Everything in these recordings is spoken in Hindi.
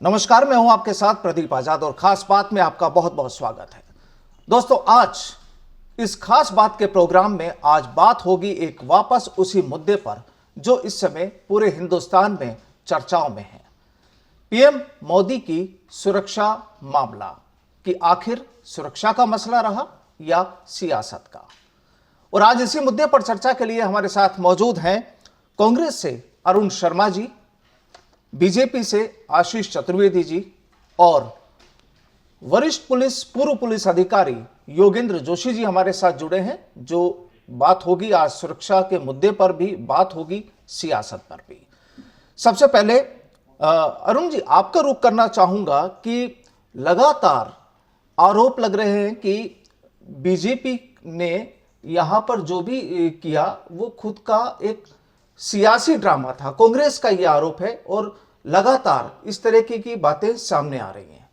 नमस्कार, मैं हूं आपके साथ प्रदीप आजाद और खास बात में आपका बहुत बहुत स्वागत है। दोस्तों, आज इस खास बात के प्रोग्राम में आज बात होगी एक वापस उसी मुद्दे पर जो इस समय पूरे हिंदुस्तान में चर्चाओं में है। पीएम मोदी की सुरक्षा मामला कि आखिर सुरक्षा का मसला रहा या सियासत का। और आज इसी मुद्दे पर चर्चा के लिए हमारे साथ मौजूद हैं कांग्रेस से अरुण शर्मा जी, बीजेपी से आशीष चतुर्वेदी जी और वरिष्ठ पूर्व पुलिस अधिकारी योगेंद्र जोशी जी हमारे साथ जुड़े हैं। जो बात होगी आज सुरक्षा के मुद्दे पर भी बात होगी, सियासत पर भी। सबसे पहले अरुण जी, आपका रुख करना चाहूंगा कि लगातार आरोप लग रहे हैं कि बीजेपी ने यहां पर जो भी किया वो खुद का एक सियासी ड्रामा था। कांग्रेस का यह आरोप है और लगातार इस तरह की बातें सामने आ रही हैं।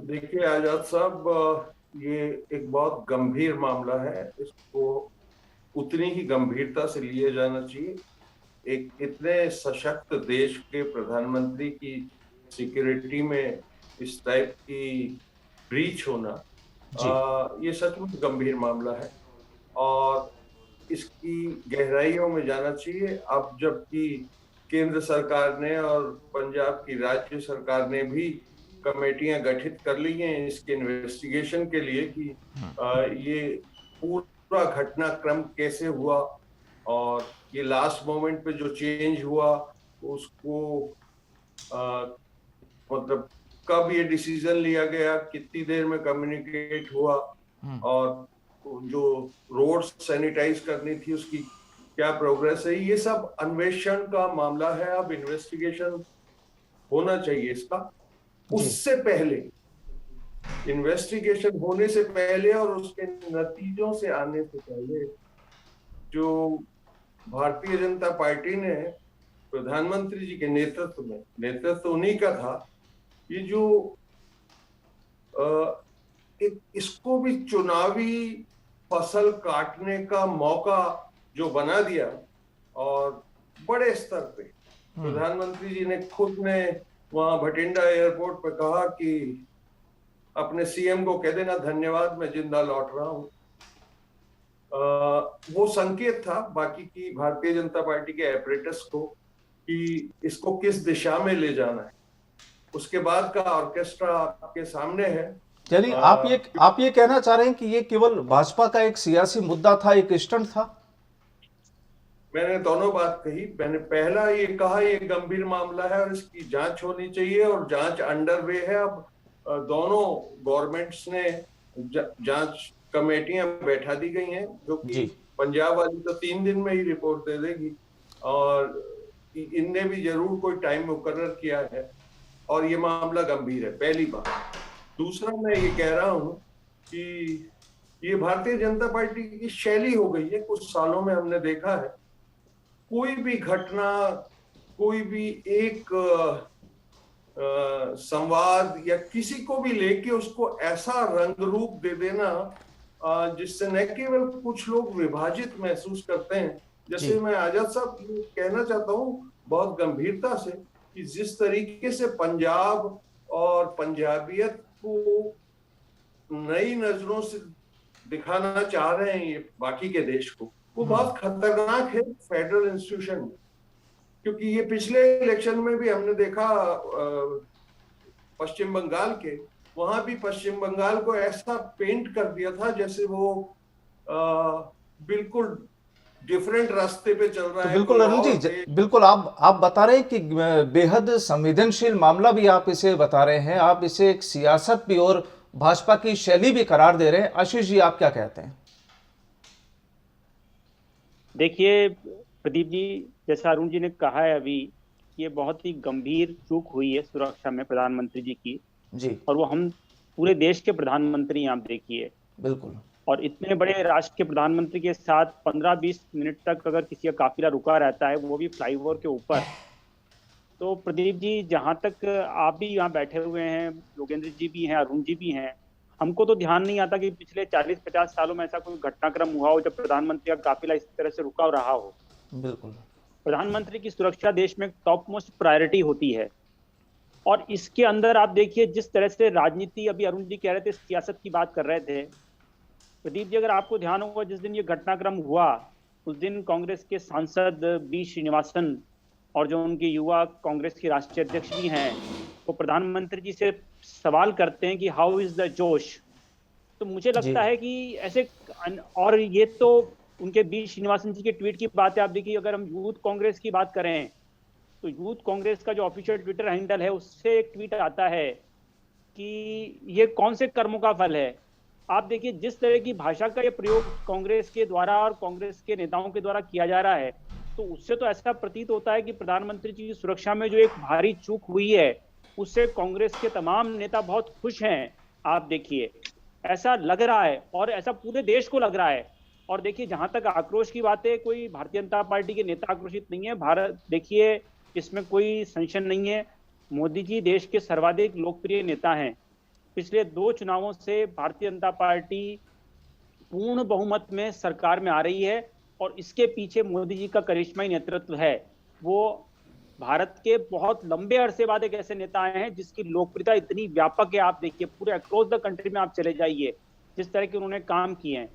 देखिए आजाद साहब, ये एक बहुत गंभीर मामला है। इसको उतनी ही गंभीरता से लिया जाना चाहिए। एक इतने सशक्त देश के प्रधानमंत्री की सिक्योरिटी में इस टाइप की ब्रीच होना, ये सच में गंभीर मामला है और इसकी गहराइयों में जाना चाहिए। अब जबकि केंद्र सरकार ने और पंजाब की राज्य सरकार ने भी कमेटियां गठित कर ली हैं इसके इन्वेस्टिगेशन के लिए कि ये पूरा घटनाक्रम कैसे हुआ और ये लास्ट मोमेंट पे जो चेंज हुआ उसको मतलब कब ये डिसीजन लिया गया, कितनी देर में कम्युनिकेट हुआ और जो रोड सैनिटाइज करनी थी उसकी क्या प्रोग्रेस है, ये सब अन्वेषण का मामला है। अब इन्वेस्टिगेशन होना चाहिए इसका। उससे पहले, इन्वेस्टिगेशन होने से पहले और उसके नतीजों से आने से पहले जो भारतीय जनता पार्टी ने प्रधानमंत्री जी के नेतृत्व में, नेतृत्व उन्हीं का था, ये जो इसको भी चुनावी फसल काटने का मौका जो बना दिया और बड़े स्तर पे प्रधानमंत्री जी ने खुद ने वहां भटिंडा एयरपोर्ट पे कहा कि अपने सीएम को कह देना धन्यवाद, मैं जिंदा लौट रहा हूं। वो संकेत था बाकी की भारतीय जनता पार्टी के एपरेटस को कि इसको किस दिशा में ले जाना है। उसके बाद का ऑर्केस्ट्रा आपके सामने है। यानी आप ये कहना चाह रहे हैं कि ये केवल भाजपा का एक सियासी मुद्दा था, एक स्टंट था? मैंने दोनों बात कही। मैंने पहला ये कहा ये गंभीर मामला है और इसकी जांच होनी चाहिए और जांच अंडरवे है। अब दोनों गवर्नमेंट्स ने जांच कमेटियां बैठा दी गई हैं, जो कि पंजाब वाली तो 3 दिन में ही रिपोर्ट दे देगी और इनने भी जरूर कोई टाइम मुकर्रर किया है और ये मामला गंभीर है, पहली बात। दूसरा, मैं ये कह रहा हूं कि ये भारतीय जनता पार्टी की शैली हो गई है। कुछ सालों में हमने देखा है कोई भी घटना, कोई भी एक संवाद या किसी को भी लेके उसको ऐसा रंग रूप दे देना जिससे न केवल कुछ लोग विभाजित महसूस करते हैं। जैसे मैं आजाद साहब कहना चाहता हूँ बहुत गंभीरता से कि जिस तरीके से पंजाब और पंजाबियत को नई नजरों से दिखाना चाह रहे हैं ये बाकी के देश को, वो बहुत खतरनाक है फेडरल इंस्टीट्यूशन में। क्योंकि ये पिछले इलेक्शन में भी हमने देखा पश्चिम बंगाल के, वहां भी पश्चिम बंगाल को ऐसा पेंट कर दिया था जैसे वो बिल्कुल डिफरेंट रास्ते पे चल रहा है। बिल्कुल अरुण जी, बिल्कुल आप बता रहे हैं कि बेहद संवेदनशील मामला भी आप इसे बता रहे हैं, आप इसे एक सियासत भी और भाजपा की शैली भी करार दे रहे हैं। आशीष जी, आप क्या कहते हैं? देखिए प्रदीप जी, जैसा अरुण जी ने कहा है अभी, ये बहुत ही गंभीर चूक हुई है सुरक्षा में प्रधानमंत्री जी की जी। और वो हम पूरे देश के प्रधानमंत्री आप देखिए, बिल्कुल। और इतने बड़े राष्ट्र के प्रधानमंत्री के साथ 15-20 मिनट तक अगर किसी का काफिला रुका रहता है, वो भी फ्लाईओवर के ऊपर, तो प्रदीप जी जहां तक आप भी यहाँ बैठे हुए हैं, योगेंद्र जी भी हैं, अरुण जी भी हैं, हमको तो ध्यान नहीं आता कि पिछले 40-50 सालों में ऐसा कोई घटनाक्रम हुआ हो जब प्रधानमंत्री का काफिला इस तरह से रुका रहा हो। बिल्कुल। प्रधानमंत्री की सुरक्षा देश में टॉप मोस्ट प्रायोरिटी होती है। और इसके अंदर आप देखिए जिस तरह से राजनीति, अभी अरुण जी कह रहे थे सियासत की बात कर रहे थे, प्रदीप जी अगर आपको ध्यान होगा जिस दिन ये घटनाक्रम हुआ उस दिन कांग्रेस के सांसद बी श्रीनिवासन और जो उनके युवा कांग्रेस के राष्ट्रीय अध्यक्ष भी हैं वो प्रधानमंत्री जी से सवाल करते हैं कि हाउ इज द जोश। तो मुझे लगता है कि ऐसे, और ये तो उनके बी श्रीनिवासन जी के ट्वीट की बात है। आप देखिए अगर हम यूथ कांग्रेस की बात करें तो यूथ कांग्रेस का जो ऑफिशियल ट्विटर हैंडल है उससे एक ट्वीट आता है कि ये कौन से कर्मों का फल है। आप देखिए जिस तरह की भाषा का ये प्रयोग कांग्रेस के द्वारा और कांग्रेस के नेताओं के द्वारा किया जा रहा है तो उससे तो ऐसा प्रतीत होता है कि प्रधानमंत्री जी की सुरक्षा में जो एक भारी चूक हुई है उससे कांग्रेस के तमाम नेता बहुत खुश हैं। आप देखिए ऐसा लग रहा है और ऐसा पूरे देश को लग रहा है। और देखिए जहां तक आक्रोश की बात है, कोई भारतीय जनता पार्टी के नेता आक्रोशित नहीं है। भारत देखिए इसमें कोई संशय नहीं है, मोदी जी देश के सर्वाधिक लोकप्रिय नेता हैं। पिछले 2 चुनावों से भारतीय जनता पार्टी पूर्ण बहुमत में सरकार में आ रही है और इसके पीछे मोदी जी का करिश्माई नेतृत्व है। वो भारत के बहुत लंबे अरसे बाद एक ऐसे नेता आए हैं जिसकी लोकप्रियता इतनी व्यापक है। आप देखिए पूरे अक्रॉस द कंट्री में आप चले जाइए जिस तरह के उन्होंने काम किए हैं।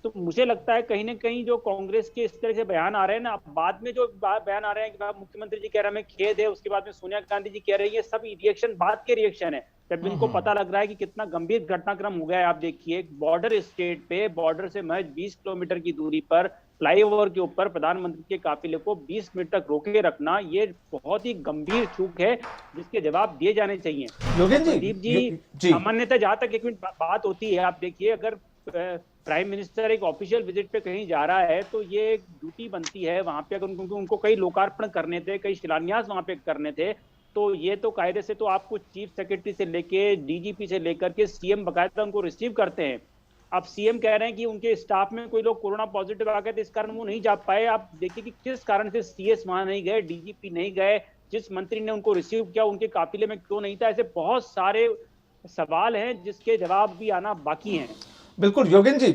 तो मुझे लगता है कहीं ना कहीं जो कांग्रेस के इस तरह से बयान आ रहे हैं ना, बाद में जो बयान आ रहे हैं कि मुख्यमंत्री जी कह रहे हैं हमें खेद है, उसके बाद में सोनिया गांधी जी कह रही है, सब रिएक्शन बाद के रिएक्शन है जब इनको पता लग रहा है कि कितना गंभीर घटनाक्रम हो गया है। आप देखिए बॉर्डर स्टेट पे बॉर्डर से महज 20 किलोमीटर की दूरी पर फ्लाईओवर के ऊपर प्रधानमंत्री के काफिले को 20 मिनट तक रोके रखना, ये बहुत ही गंभीर चूक है जिसके जवाब दिए जाने चाहिए। प्रदीप जी सामान्यतः जहां तक एक मिनट बात होती है, आप देखिए अगर प्राइम मिनिस्टर एक ऑफिशियल विजिट पे कहीं जा रहा है तो ये एक ड्यूटी बनती है वहां पे, अगर उनको कई लोकार्पण करने थे, कई शिलान्यास वहां पे करने थे, तो ये तो कायदे से तो आपको चीफ सेक्रेटरी से लेके डीजीपी से लेकर के सीएम बकायदा उनको रिसीव करते हैं। अब सीएम कह रहे हैं कि उनके स्टाफ में कोई लोग कोरोना पॉजिटिव आ गए थे, इस कारण वो नहीं जा पाए। आप देखिए कि किस कारण से सीएस वहां नहीं गए, डीजीपी नहीं गए, जिस मंत्री ने उनको रिसीव किया उनके काफिले में क्यों नहीं था। ऐसे बहुत सारे सवाल हैं जिसके जवाब भी आना बाकी हैं। बिल्कुल योगेन जी,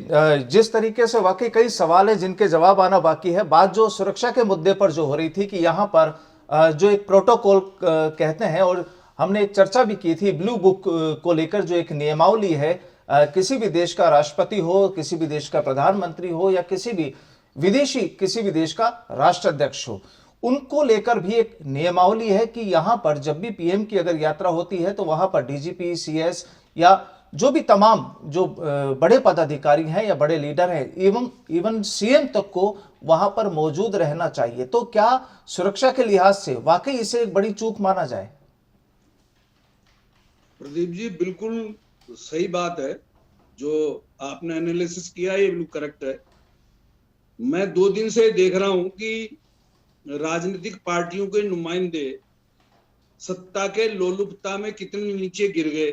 जिस तरीके से वाकई कई सवाल है जिनके जवाब आना बाकी है। बात जो सुरक्षा के मुद्दे पर जो हो रही थी कि यहाँ पर जो एक प्रोटोकॉल कहते हैं, और हमने एक चर्चा भी की थी ब्लू बुक को लेकर, जो एक नियमावली है, किसी भी देश का राष्ट्रपति हो, किसी भी देश का प्रधानमंत्री हो या किसी भी विदेशी किसी भी देश का राष्ट्राध्यक्ष हो, उनको लेकर भी एक नियमावली है कि यहाँ पर जब भी पीएम की अगर यात्रा होती है तो वहां पर डीजीपी, सीएस या जो भी तमाम जो बड़े पदाधिकारी हैं या बड़े लीडर हैं, इवन सीएम तक को वहां पर मौजूद रहना चाहिए। तो क्या सुरक्षा के लिहाज से वाकई इसे एक बड़ी चूक माना जाए? प्रदीप जी बिल्कुल सही बात है, जो आपने एनालिसिस किया ये बिल्कुल करेक्ट है। मैं 2 दिन से देख रहा हूं कि राजनीतिक पार्टियों के नुमाइंदे सत्ता के लोलुपता में कितने नीचे गिर गए।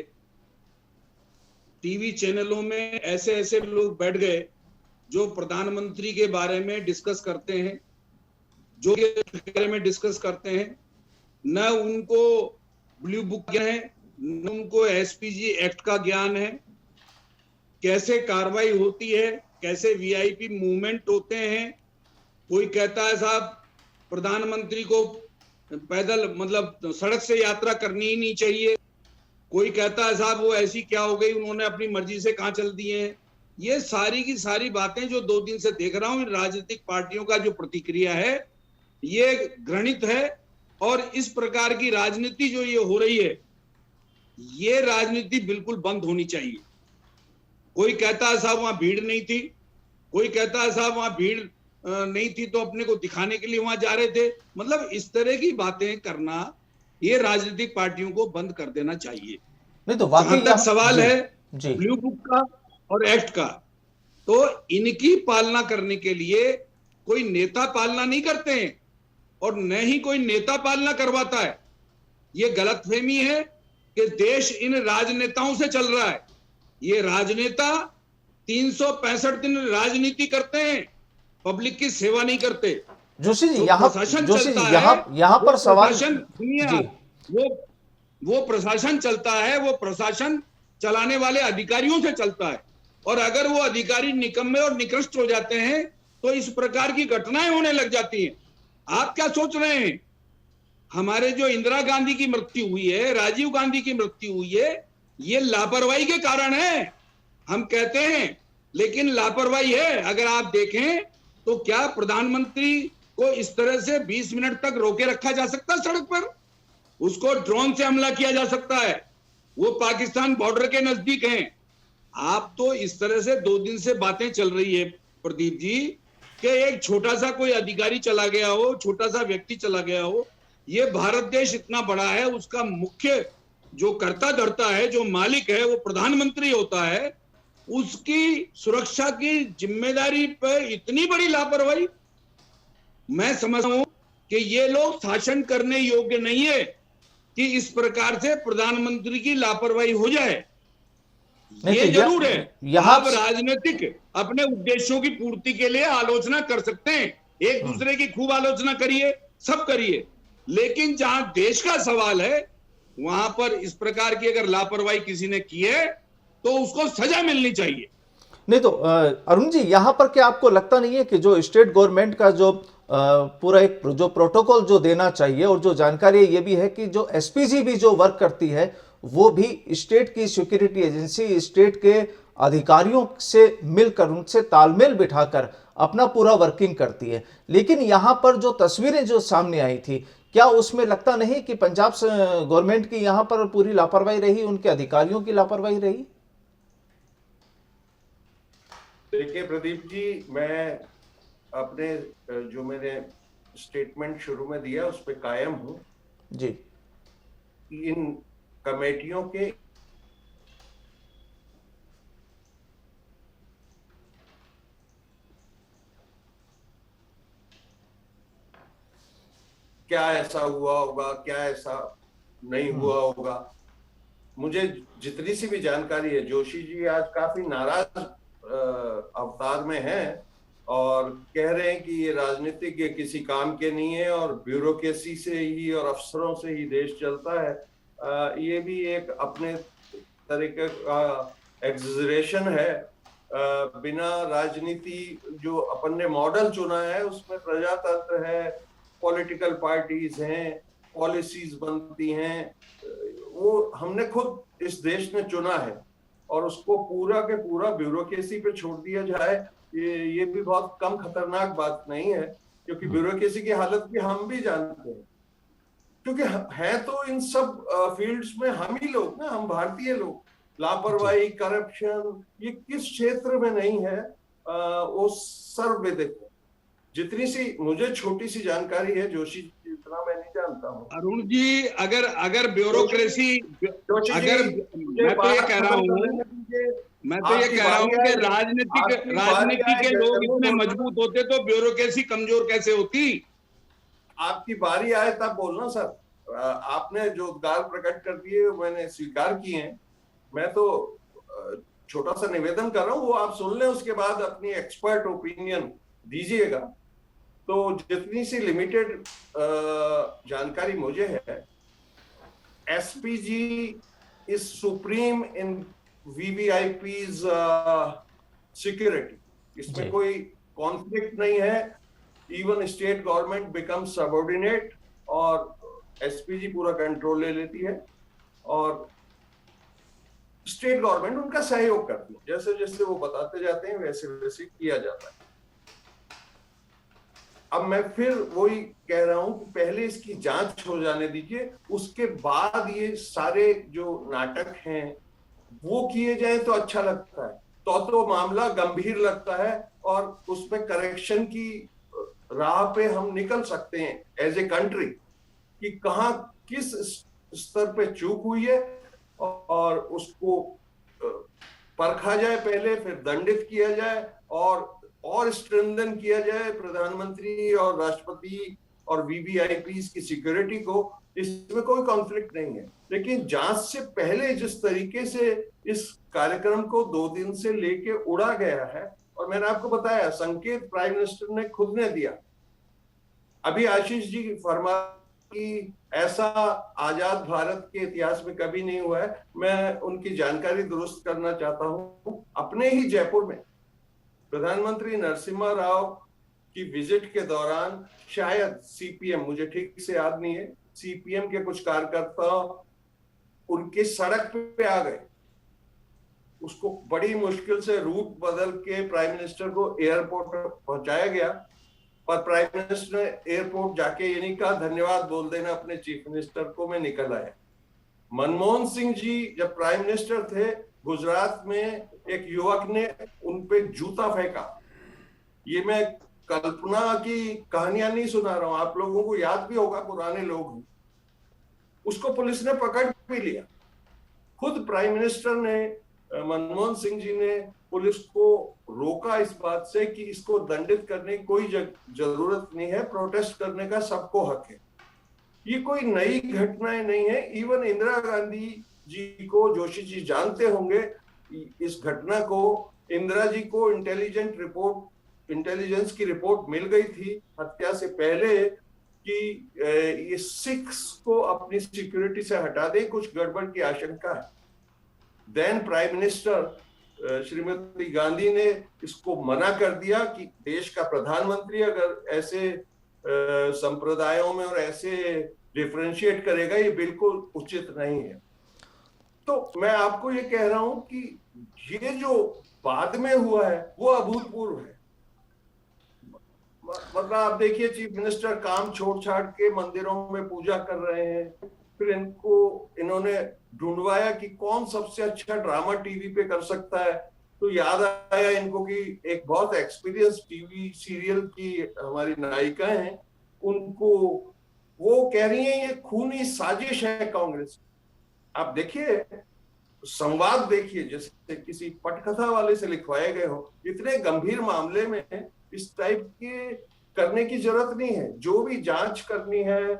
टीवी चैनलों में ऐसे ऐसे लोग बैठ गए जो प्रधानमंत्री के बारे में डिस्कस करते हैं, जो के बारे में डिस्कस करते हैं। न उनको ब्लू बुक है, न उनको एसपीजी एक्ट का ज्ञान है, कैसे कार्रवाई होती है, कैसे वीआईपी मूवमेंट होते हैं। कोई कहता है साहब प्रधानमंत्री को पैदल मतलब सड़क से यात्रा करनी ही नहीं चाहिए, कोई कहता है साहब वो ऐसी क्या हो गई, उन्होंने अपनी मर्जी से कहां चल दिए हैं। ये सारी की सारी बातें जो 2 दिन से देख रहा हूं, राजनीतिक पार्टियों का जो प्रतिक्रिया है ये घृणित है। और इस प्रकार की राजनीति जो ये हो रही है, ये राजनीति बिल्कुल बंद होनी चाहिए। कोई कहता है साहब वहां भीड़ नहीं थी, कोई कहता है साहब वहां भीड़ नहीं थी तो अपने को दिखाने के लिए वहां जा रहे थे। मतलब इस तरह की बातें करना ये राजनीतिक पार्टियों को बंद कर देना चाहिए। नहीं तो वाकई तक सवाल है ब्लू बुक का और एक्ट का, तो इनकी पालना करने के लिए कोई नेता पालना नहीं करते हैं और न ही कोई नेता पालना करवाता है। ये गलतफहमी है कि देश इन राजनेताओं से चल रहा है। ये राजनेता 365 दिन राजनीति करते हैं, पब्लिक की सेवा नहीं करते। जोशी जी यहाँ पर सवाल वो प्रशासन चलता है, वो प्रशासन चलाने वाले अधिकारियों से चलता है। और अगर वो अधिकारी निकम्मे और निकृष्ट हो जाते हैं तो इस प्रकार की घटनाएं होने लग जाती हैं। आप क्या सोच रहे हैं? हमारे जो इंदिरा गांधी की मृत्यु हुई है, राजीव गांधी की मृत्यु हुई है, ये लापरवाही के कारण है, हम कहते हैं, लेकिन लापरवाही है। अगर आप देखें तो क्या प्रधानमंत्री को इस तरह से 20 मिनट तक रोके रखा जा सकता है सड़क पर? उसको ड्रोन से हमला किया जा सकता है, वो पाकिस्तान बॉर्डर के नजदीक हैं। आप तो इस तरह से 2 दिन से बातें चल रही है प्रदीप जी कि एक छोटा सा कोई अधिकारी चला गया हो, छोटा सा व्यक्ति चला गया हो। ये भारत देश इतना बड़ा है, उसका मुख्य जो कर्ता धर्ता है, जो मालिक है, वो प्रधानमंत्री होता है। उसकी सुरक्षा की जिम्मेदारी पर इतनी बड़ी लापरवाही, मैं समझता हूं कि ये लोग शासन करने योग्य नहीं है कि इस प्रकार से प्रधानमंत्री की लापरवाही हो जाए। ये जरूर है, आप राजनीतिक अपने उद्देश्यों की पूर्ति के लिए आलोचना कर सकते हैं, एक दूसरे की खूब आलोचना करिए, सब करिए, लेकिन जहां देश का सवाल है वहां पर इस प्रकार की अगर लापरवाही किसी ने की है तो उसको सजा मिलनी चाहिए। नहीं तो अरुण जी, यहां पर क्या आपको लगता नहीं है कि जो स्टेट गवर्नमेंट का जो पूरा एक जो प्रोटोकॉल जो देना चाहिए और जो जानकारी ये भी है कि जो एसपीजी भी जो वर्क करती है वो भी स्टेट की सिक्योरिटी एजेंसी, स्टेट के अधिकारियों से मिलकर उनसे तालमेल बिठाकर अपना पूरा वर्किंग करती है। लेकिन यहां पर जो तस्वीरें जो सामने आई थी, क्या उसमें लगता नहीं कि पंजाब गवर्नमेंट की यहां पर पूरी लापरवाही रही, उनके अधिकारियों की लापरवाही रही? देखिए प्रदीप जी, मैं अपने जो मेरे स्टेटमेंट शुरू में दिया उस पर कायम हूं जी। इन कमेटियों के क्या ऐसा हुआ होगा, क्या ऐसा नहीं हुआ होगा, मुझे जितनी सी भी जानकारी है, जोशी जी आज काफी नाराज अवतार में हैं और कह रहे हैं कि ये राजनीतिक ये किसी काम के नहीं है और ब्यूरोक्रेसी से ही और अफसरों से ही देश चलता है। ये भी एक अपने तरीके का एग्जरेशन है। बिना राजनीति जो अपन ने मॉडल चुना है उसमें प्रजातंत्र है, पॉलिटिकल पार्टीज हैं, पॉलिसीज बनती हैं, वो हमने खुद इस देश ने चुना है और उसको पूरा के पूरा ब्यूरोक्रेसी पे छोड़ दिया जाए, ये भी बहुत कम खतरनाक बात नहीं है, क्योंकि ब्यूरोक्रेसी की हालत भी हम भी जानते हैं, क्योंकि है तो इन सब फील्ड्स में हम ही लोग ना, हम भारतीय लोग। लापरवाही, करप्शन, ये किस क्षेत्र में नहीं है, वो सर्वविदित है। जितनी सी मुझे छोटी सी जानकारी है, जोशी जितना मैं नहीं जानता हूँ। अरुण जी, अगर ब्यूरोक्रेसी, अगर मैं तो ये कह रहा हूँ कि राजनीति के लोग इतने मजबूत होते तो ब्यूरोक्रेसी कमजोर कैसे होती? आपकी बारी आए तब बोलना सर। आपने जो उद्गार प्रकट कर दिए मैंने स्वीकार किए हैं। मैं तो छोटा सा निवेदन कर रहा हूँ, वो आप सुन लें, उसके बाद अपनी एक्सपर्ट ओपिनियन दीजिएगा। तो जितनी सी लिमिटेड जानकारी मुझे है, SPG is supreme in VVIPs security, इसमें कोई कॉन्फ्लिक्ट नहीं है। Even state government become subordinate और एसपीजी पूरा कंट्रोल ले लेती है और स्टेट गवर्नमेंट उनका सहयोग करती है। जैसे जैसे वो बताते जाते हैं वैसे वैसे किया जाता है। अब मैं फिर वही कह रहा हूं कि पहले इसकी जांच हो जाने दीजिए, उसके बाद ये सारे जो नाटक हैं वो किए जाए तो अच्छा लगता है, तो मामला गंभीर लगता है और उसमें करेक्शन की राह पे हम निकल सकते हैं एज ए कंट्री कि कहां किस स्तर पे चूक हुई है और उसको परखा जाए पहले, फिर दंडित किया जाए और स्ट्रेंथन किया जाए प्रधानमंत्री और राष्ट्रपति और वीवीआईपीज की सिक्योरिटी को। इसमें कोई कॉन्फ्लिक्ट नहीं है, लेकिन जांच से पहले जिस तरीके से इस कार्यक्रम को 2 दिन से लेके उड़ा गया है, और मैंने आपको बताया संकेत प्राइम मिनिस्टर ने खुद ने दिया। अभी आशीष जी फरमा कि ऐसा आजाद भारत के इतिहास में कभी नहीं हुआ है। मैं उनकी जानकारी दुरुस्त करना चाहता हूं। अपने ही जयपुर में प्रधानमंत्री नरसिम्हा राव की विजिट के दौरान शायद सीपीएम, मुझे ठीक से याद नहीं है, सीपीएम के कुछ कार्यकर्ता उनकी सड़क पे आ गए। उसको बड़ी मुश्किल से रूट बदल के प्राइम मिनिस्टर को एयरपोर्ट पहुंचाया गया, पर प्राइम मिनिस्टर ने एयरपोर्ट जाके ये नहीं कहा धन्यवाद बोल देना अपने चीफ मिनिस्टर को, मैं निकल आया। मनमोहन सिंह जी जब प्राइम मिनिस्टर थे, गुजरात में एक युवक ने उन पे जूता फेंका। ये मैं कल्पना की कहानियां नहीं सुना रहा हूं, आप लोगों को याद भी होगा, पुराने लोग, उसको पुलिस ने पकड़ भी लिया। खुद प्राइम मिनिस्टर ने, मनमोहन सिंह जी ने पुलिस को रोका इस बात से कि इसको दंडित करने की कोई जरूरत नहीं है, प्रोटेस्ट करने का सबको हक है। ये कोई नई घटनाएं नहीं है। इवन इंदिरा गांधी जी को जोशी जी जानते होंगे, इस घटना को इंदिरा जी को इंटेलिजेंस की रिपोर्ट मिल गई थी हत्या से पहले कि ये सिख्स को अपनी सिक्योरिटी से हटा दे, कुछ गड़बड़ की आशंका है। Then prime minister Shrimati Gandhi ने इसको मना कर दिया कि देश का प्रधानमंत्री अगर ऐसे संप्रदायों में और ऐसे डिफरेंशिएट करेगा, ये बिल्कुल उचित नहीं है। तो मैं आपको ये कह रहा हूं कि ये जो बाद में हुआ है वो अभूतपूर्व है। मतलब आप देखिए, चीफ मिनिस्टर काम छोड़ छाड़ के मंदिरों में पूजा कर रहे हैं, फिर इन्होंने ढूंढवाया कि कौन सबसे अच्छा ड्रामा टीवी पे कर सकता है, तो याद आया इनको कि एक बहुत एक्सपीरियंस टीवी सीरियल की हमारी नायिका हैं, उनको वो कह रही हैं ये खूनी साजिश है कांग्रेस। आप देखिए, संवाद देखिए, जैसे किसी पटकथा वाले से लिखवाए गए हो। इतने गंभीर मामले में इस टाइप के करने की जरूरत नहीं है। जो भी जांच करनी है,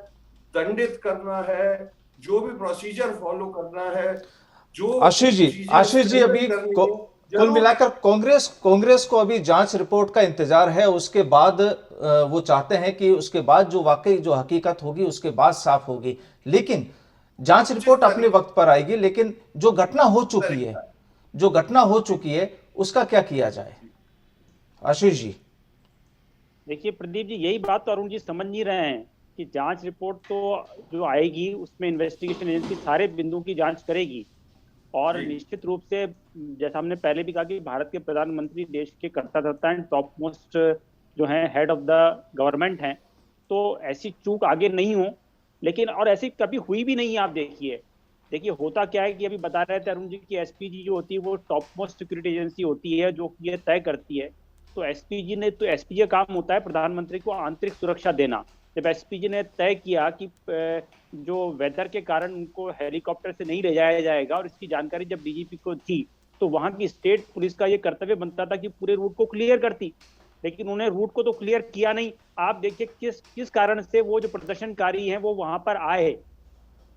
दंडित करना है, जो भी प्रोसीजर फॉलो करना है, जो आशीष जी अभी कुल मिलाकर कांग्रेस को अभी जांच रिपोर्ट का इंतजार है। उसके बाद वो चाहते हैं कि उसके बाद जो वाकई जो हकीकत होगी उसके बाद साफ होगी, लेकिन जांच रिपोर्ट अपने वक्त पर आएगी। लेकिन जो घटना हो चुकी है उसका क्या किया जाए? आशीष जी देखिए प्रदीप जी, यही बात तो अरुण जी समझ नहीं रहे हैं कि जांच रिपोर्ट तो जो आएगी उसमें इन्वेस्टिगेशन एजेंसी सारे बिंदुओं की जांच करेगी, और निश्चित रूप से जैसा हमने पहले भी कहा कि भारत के प्रधानमंत्री देश के कर्ता धर्ता एंड टॉप मोस्ट जो हैं, हेड ऑफ द गवर्नमेंट हैं, तो ऐसी चूक आगे नहीं हो। लेकिन और ऐसी कभी हुई भी नहीं है। आप देखिए होता क्या है कि अभी बता रहे थे अरुण जी की एसपीजी जो होती है वो टॉप मोस्ट सिक्योरिटी एजेंसी होती है जो ये तय करती है। तो एसपीजी का काम होता है प्रधानमंत्री को आंतरिक सुरक्षा देना। जब एसपीजी ने तय किया कि जो वेदर के कारण उनको हेलीकॉप्टर से नहीं ले जाया जाएगा, और इसकी जानकारी जब डीजीपी को थी, तो वहां की स्टेट पुलिस का ये कर्तव्य बनता था कि पूरे रूट को क्लियर करती, लेकिन उन्हें रूट को तो क्लियर किया नहीं। आप देखिए किस कारण से वो जो प्रदर्शनकारी हैं वो वहां पर आए,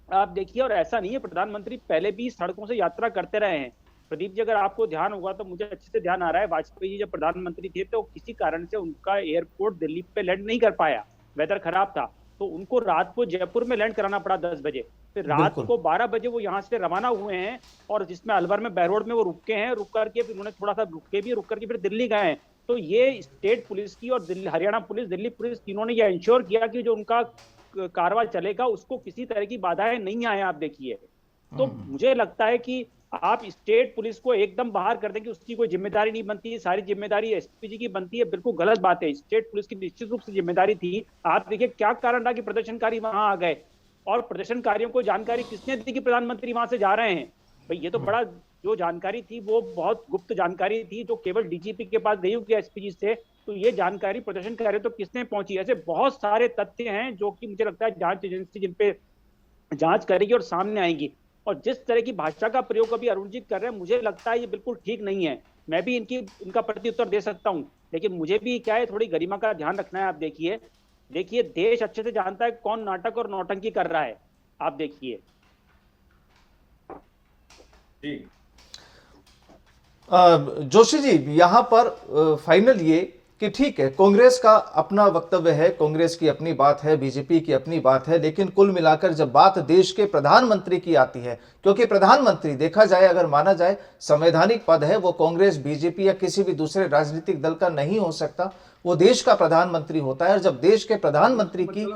आप देखिए। और ऐसा नहीं है, प्रधानमंत्री पहले भी सड़कों से यात्रा करते रहे हैं। प्रदीप जी, अगर आपको ध्यान होगा तो मुझे अच्छे से ध्यान आ रहा है, वाजपेयी जी जब प्रधानमंत्री थे तो किसी कारण से उनका एयरपोर्ट दिल्ली पे लैंड नहीं कर पाया, वेदर खराब था, तो उनको रात को जयपुर में लैंड कराना पड़ा 10 बजे। फिर रात को 12 बजे वो यहाँ से रवाना हुए हैं, और जिसमें अलवर में बहरोड में वो रुके हैं, रुक करके फिर उन्होंने थोड़ा सा रुक करके फिर दिल्ली गए हैं। तो ये स्टेट पुलिस की और हरियाणा पुलिस, दिल्ली पुलिस, तीनों ने ये इंश्योर किया कि जो उनका कार्रवाई चलेगा उसको किसी तरह की बाधाएं नहीं आए। आप देखिए, तो मुझे लगता है कि आप स्टेट पुलिस को एकदम बाहर कर दें कि उसकी कोई जिम्मेदारी नहीं बनती है, सारी जिम्मेदारी एसपीजी की बनती है, बिल्कुल गलत बात है। स्टेट पुलिस की निश्चित रूप से जिम्मेदारी थी। आप देखिए क्या कारण रहा कि प्रदर्शनकारी वहां आ गए, और प्रदर्शनकारियों को जानकारी किसने दी कि प्रधानमंत्री वहां से जा रहे हैं? भाई ये तो बड़ा, जो जानकारी थी वो बहुत गुप्त जानकारी थी, जो केवल डीजीपी के पास गई होगी एसपीजी से। तो ये जानकारी प्रदर्शनकारियों तो किसने पहुंची? ऐसे बहुत सारे तथ्य हैं जो कि मुझे लगता है जांच एजेंसी जिन पे जांच करेगी और सामने आएंगी। और जिस तरह की भाषा का प्रयोग अभी अरुण जी कर रहे हैं, मुझे लगता है ये बिल्कुल ठीक नहीं है। मैं भी इनका प्रत्युत्तर दे सकता हूं, लेकिन मुझे भी क्या है, थोड़ी गरिमा का ध्यान रखना है। आप देखिए देश अच्छे से जानता है कौन नाटक और नौटंकी कर रहा है। आप देखिए जोशी जी, यहां पर फाइनल ये कि ठीक है, कांग्रेस का अपना वक्तव्य है, कांग्रेस की अपनी बात है, बीजेपी की अपनी बात है, लेकिन कुल मिलाकर जब बात देश के प्रधानमंत्री की आती है, क्योंकि प्रधानमंत्री देखा जाए, अगर माना जाए, संवैधानिक पद है, वो कांग्रेस, बीजेपी या किसी भी दूसरे राजनीतिक दल का नहीं हो सकता, वो देश का प्रधानमंत्री होता है। और जब देश के प्रधानमंत्री की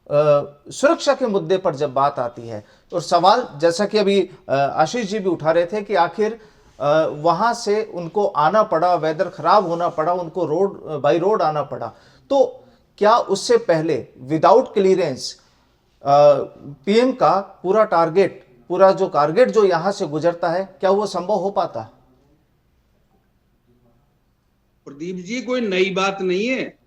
सुरक्षा के मुद्दे पर जब बात आती है तो सवाल, जैसा कि अभी आशीष जी भी उठा रहे थे, कि आखिर वहां से उनको आना पड़ा, वेदर खराब होना पड़ा, उनको रोड बाई रोड आना पड़ा, तो क्या उससे पहले विदाउट क्लियरेंस पीएम का पूरा टारगेट जो यहां से गुजरता है, क्या वो संभव हो पाता? प्रदीप जी, कोई नई बात नहीं है।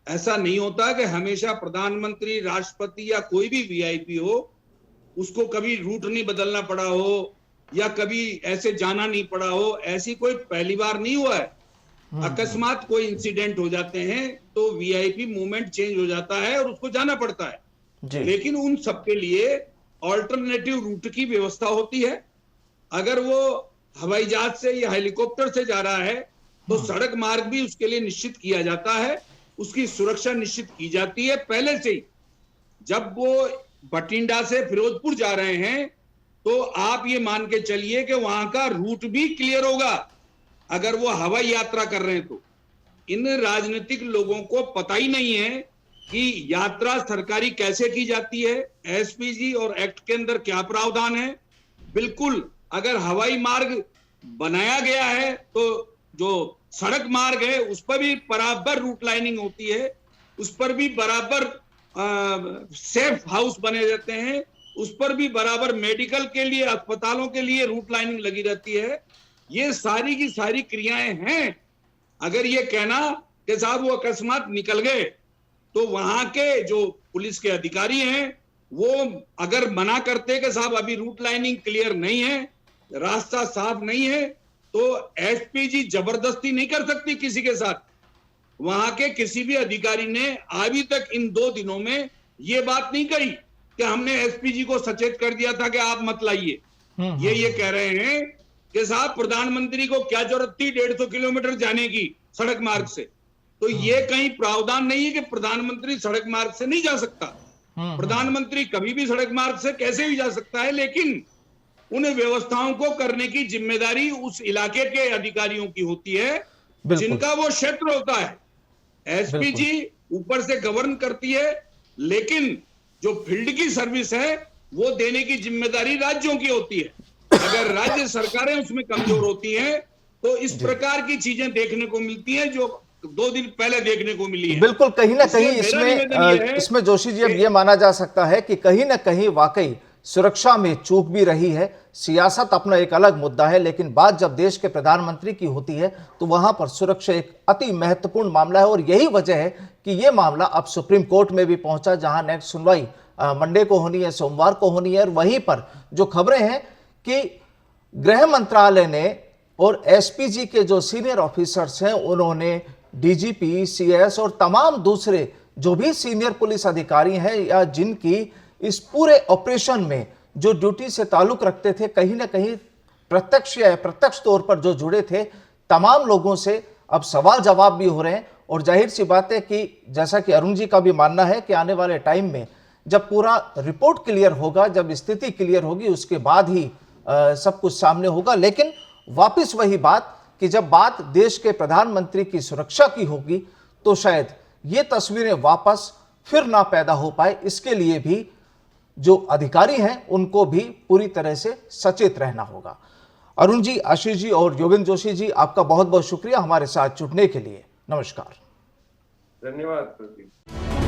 ऐसा नहीं होता कि हमेशा प्रधानमंत्री, राष्ट्रपति या कोई भी वीआईपी हो, उसको कभी रूट नहीं बदलना पड़ा हो या कभी ऐसे जाना नहीं पड़ा हो। ऐसी कोई पहली बार नहीं हुआ है। अकस्मात कोई इंसिडेंट हो जाते हैं तो वीआईपी मूवमेंट चेंज हो जाता है और उसको जाना पड़ता है। लेकिन उन सबके लिए ऑल्टरनेटिव रूट की व्यवस्था होती है। अगर वो हवाई जहाज से या हेलीकॉप्टर से जा रहा है तो सड़क मार्ग भी उसके लिए निश्चित किया जाता है, उसकी सुरक्षा निश्चित की जाती है पहले से ही। जब वो बठिंडा से फिरोजपुर जा रहे हैं तो आप ये मान के चलिए कि वहां का रूट भी क्लियर होगा अगर वो हवाई यात्रा कर रहे हैं तो। इन राजनीतिक लोगों को पता ही नहीं है कि यात्रा सरकारी कैसे की जाती है, एसपीजी और एक्ट के अंदर क्या प्रावधान है। बिल्कुल, अगर हवाई मार्ग बनाया गया है तो जो सड़क मार्ग है उस पर भी बराबर रूट लाइनिंग होती है, उस पर भी बराबर सेफ हाउस बने रहते हैं, उस पर भी बराबर मेडिकल के लिए, अस्पतालों के लिए रूट लाइनिंग लगी रहती है। ये सारी की सारी क्रियाएं हैं। अगर ये कहना कि साहब वो अकस्मात निकल गए, तो वहां के जो पुलिस के अधिकारी हैं वो अगर मना करते कि साहब अभी रूट लाइनिंग क्लियर नहीं है, रास्ता साफ नहीं है, तो एसपीजी जबरदस्ती नहीं कर सकती किसी के साथ। वहां के किसी भी अधिकारी ने अभी तक इन 2 दिनों में ये बात नहीं कही कि हमने एसपीजी को सचेत कर दिया था कि आप मत लाइए। ये कह रहे हैं कि साहब प्रधानमंत्री को क्या जरूरत थी 150 किलोमीटर जाने की सड़क मार्ग से। तो ये कहीं प्रावधान नहीं है कि प्रधानमंत्री सड़क मार्ग से नहीं जा सकता। प्रधानमंत्री कभी भी सड़क मार्ग से कैसे भी जा सकता है, लेकिन उन व्यवस्थाओं को करने की जिम्मेदारी उस इलाके के अधिकारियों की होती है जिनका वो क्षेत्र होता है। एसपीजी ऊपर से गवर्न करती है, लेकिन जो फील्ड की सर्विस है वो देने की जिम्मेदारी राज्यों की होती है। अगर राज्य सरकारें उसमें कमजोर होती हैं तो इस प्रकार की चीजें देखने को मिलती हैं जो 2 दिन पहले देखने को मिली है। बिल्कुल, कहीं ना कहीं इसमें जोशी जी अब ये माना जा सकता है कि कहीं ना कहीं वाकई सुरक्षा में चूक भी रही है। सियासत अपना एक अलग मुद्दा है, लेकिन बात जब देश के प्रधानमंत्री की होती है तो वहां पर सुरक्षा एक अति महत्वपूर्ण मामला है। और यही वजह है कि यह मामला अब सुप्रीम कोर्ट में भी पहुंचा, जहां नेक्स्ट सुनवाई मंडे को होनी है, सोमवार को होनी है। और वहीं पर जो खबरें हैं कि गृह मंत्रालय ने और एसपीजी के जो सीनियर ऑफिसर्स हैं उन्होंने डीजीपी, सीएस और तमाम दूसरे जो भी सीनियर पुलिस अधिकारी हैं या जिनकी इस पूरे ऑपरेशन में जो ड्यूटी से ताल्लुक रखते थे, कहीं ना कहीं प्रत्यक्ष या अप्रत्यक्ष तौर पर जो जुड़े थे, तमाम लोगों से अब सवाल जवाब भी हो रहे हैं। और जाहिर सी बात है कि जैसा कि अरुण जी का भी मानना है कि आने वाले टाइम में जब पूरा रिपोर्ट क्लियर होगा, जब स्थिति क्लियर होगी, उसके बाद ही सब कुछ सामने होगा। लेकिन वापस वही बात कि जब बात देश के प्रधानमंत्री की सुरक्षा की होगी तो शायद ये तस्वीरें वापस फिर ना पैदा हो पाए। इसके लिए भी जो अधिकारी हैं उनको भी पूरी तरह से सचेत रहना होगा। अरुण जी, आशीष जी और योगेंद्र जोशी जी, आपका बहुत बहुत शुक्रिया हमारे साथ जुड़ने के लिए। नमस्कार। धन्यवाद प्रदीप।